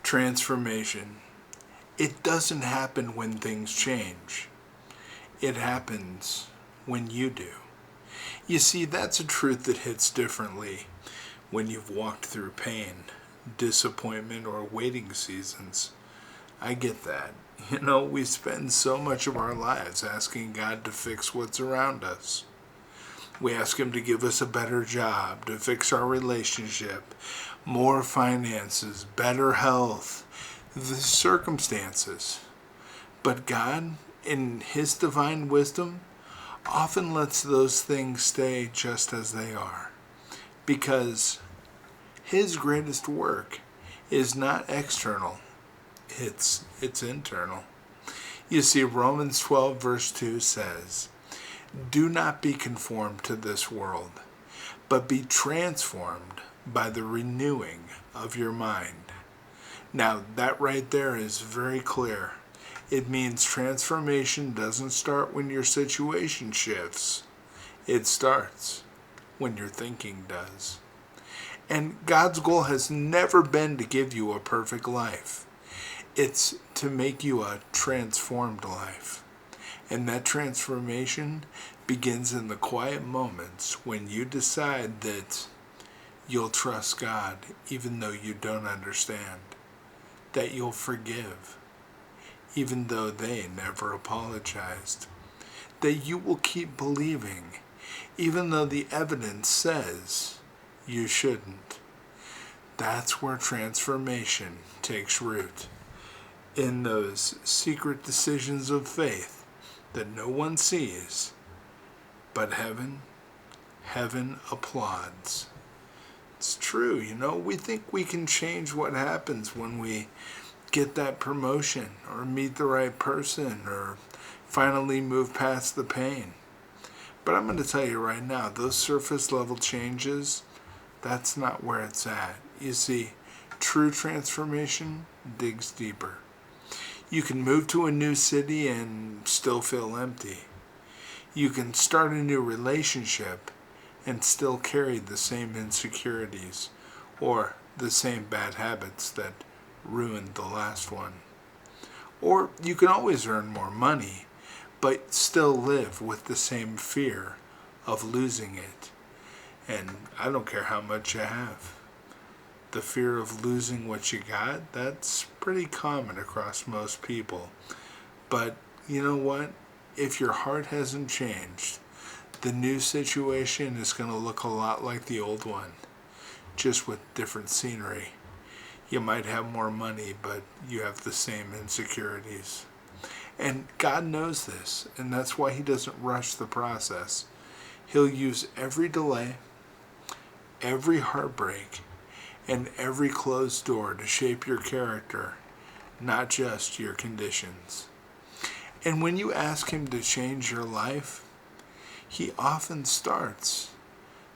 Transformation. It doesn't happen when things change. It happens when you do. You see, that's a truth that hits differently when you've walked through pain, disappointment, or waiting seasons. I get that. We spend so much of our lives asking God to fix what's around us. We ask Him to give us a better job, to fix our relationship, more finances, better health, the circumstances. But God, in His divine wisdom, often lets those things stay just as they are. Because His greatest work is not external, it's internal. You see, Romans 12 verse 2 says, "Do not be conformed to this world, but be transformed by the renewing of your mind." Now, that right there is very clear. It means transformation doesn't start when your situation shifts. It starts when your thinking does. And God's goal has never been to give you a perfect life. It's to make you a transformed life. And that transformation begins in the quiet moments when you decide that you'll trust God even though you don't understand. That you'll forgive even though they never apologized. That you will keep believing even though the evidence says you shouldn't. That's where transformation takes root. In those secret decisions of faith that no one sees, but heaven applauds. It's true, we think we can change what happens when we get that promotion or meet the right person or finally move past the pain. But I'm going to tell you right now, those surface level changes, that's not where it's at. You see, true transformation digs deeper. You can move to a new city and still feel empty. You can start a new relationship and still carry the same insecurities or the same bad habits that ruined the last one. Or you can always earn more money, but still live with the same fear of losing it. And I don't care how much you have. The fear of losing what you got, that's pretty common across most people. But you know what? If your heart hasn't changed, the new situation is going to look a lot like the old one, just with different scenery. You might have more money, but you have the same insecurities. And God knows this, and that's why He doesn't rush the process. He'll use every delay, every heartbreak, and every closed door to shape your character, not just your conditions. And when you ask Him to change your life, He often starts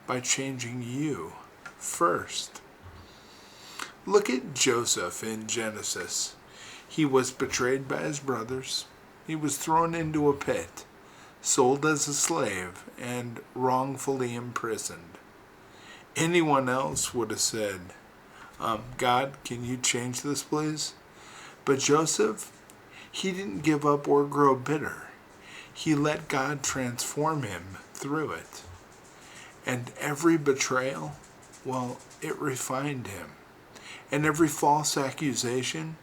by changing you first. Look at Joseph in Genesis. He was betrayed by his brothers. He was thrown into a pit, sold as a slave, and wrongfully imprisoned. Anyone else would have said, God, can you change this, please? But Joseph, he didn't give up or grow bitter. He let God transform him through it. And every betrayal, well, it refined him. And every false accusation,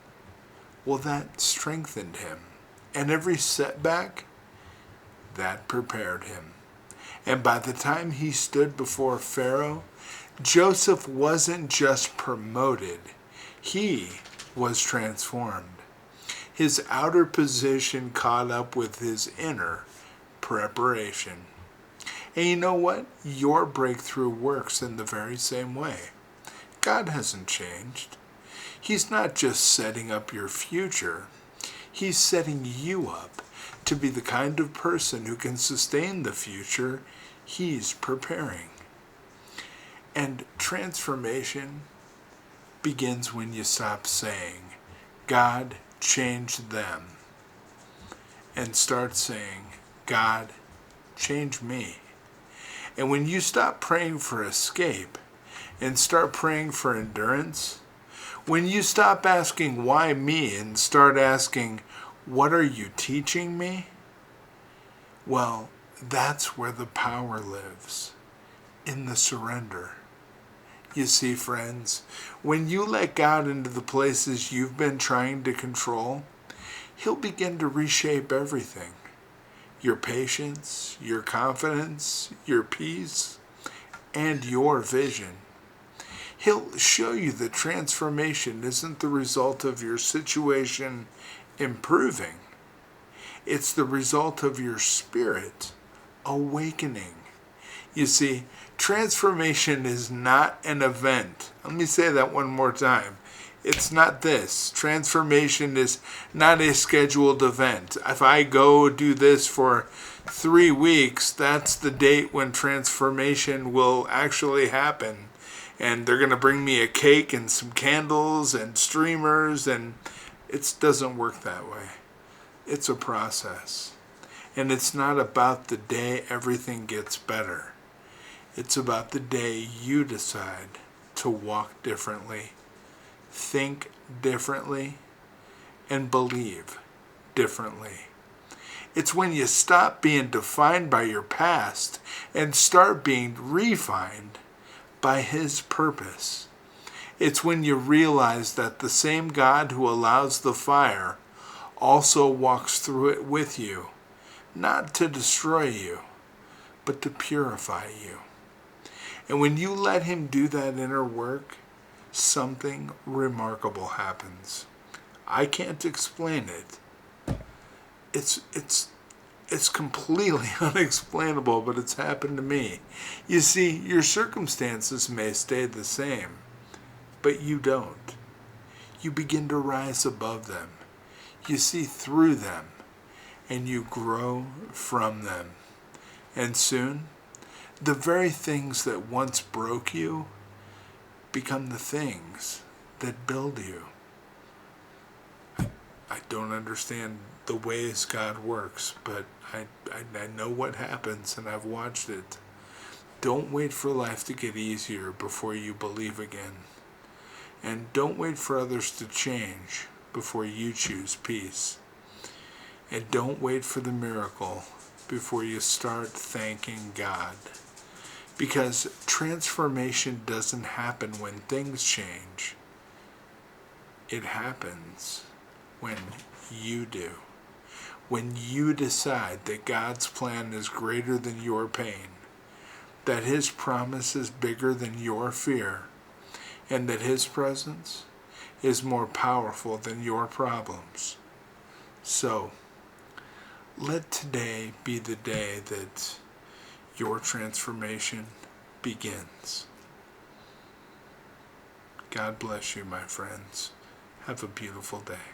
well, that strengthened him. And every setback, that prepared him. And by the time he stood before Pharaoh, Joseph wasn't just promoted, he was transformed. His outer position caught up with his inner preparation. And you know what? Your breakthrough works in the very same way. God hasn't changed. He's not just setting up your future. He's setting you up to be the kind of person who can sustain the future He's preparing. And transformation begins when you stop saying, God, change them, and start saying, God, change me. And when you stop praying for escape and start praying for endurance, When you stop asking, why me, and start asking, what are you teaching me? Well, that's where the power lives, in the surrender. You see, friends, when you let God into the places you've been trying to control, He'll begin to reshape everything. Your patience, your confidence, your peace, and your vision. He'll show you that transformation isn't the result of your situation improving. It's the result of your spirit awakening. You see, transformation is not an event. Let me say that one more time. It's not this. Transformation is not a scheduled event. If I go do this for 3 weeks, that's the date when transformation will actually happen. And they're going to bring me a cake and some candles and streamers, and it doesn't work that way. It's a process. And it's not about the day everything gets better. It's about the day you decide to walk differently, think differently, and believe differently. It's when you stop being defined by your past and start being refined by His purpose. It's when you realize that the same God who allows the fire also walks through it with you, not to destroy you, but to purify you. And when you let Him do that inner work, something remarkable happens. I can't explain it. It's completely unexplainable, but it's happened to me. You see, your circumstances may stay the same, but you don't. You begin to rise above them. You see through them, and you grow from them. And soon, the very things that once broke you become the things that build you. I don't understand the ways God works, but I know what happens, and I've watched it. Don't wait for life to get easier before you believe again. And don't wait for others to change before you choose peace. And don't wait for the miracle before you start thanking God. Because transformation doesn't happen when things change. It happens when you do. When you decide that God's plan is greater than your pain, that His promise is bigger than your fear, and that His presence is more powerful than your problems. So, let today be the day that your transformation begins. God bless you, my friends. Have a beautiful day.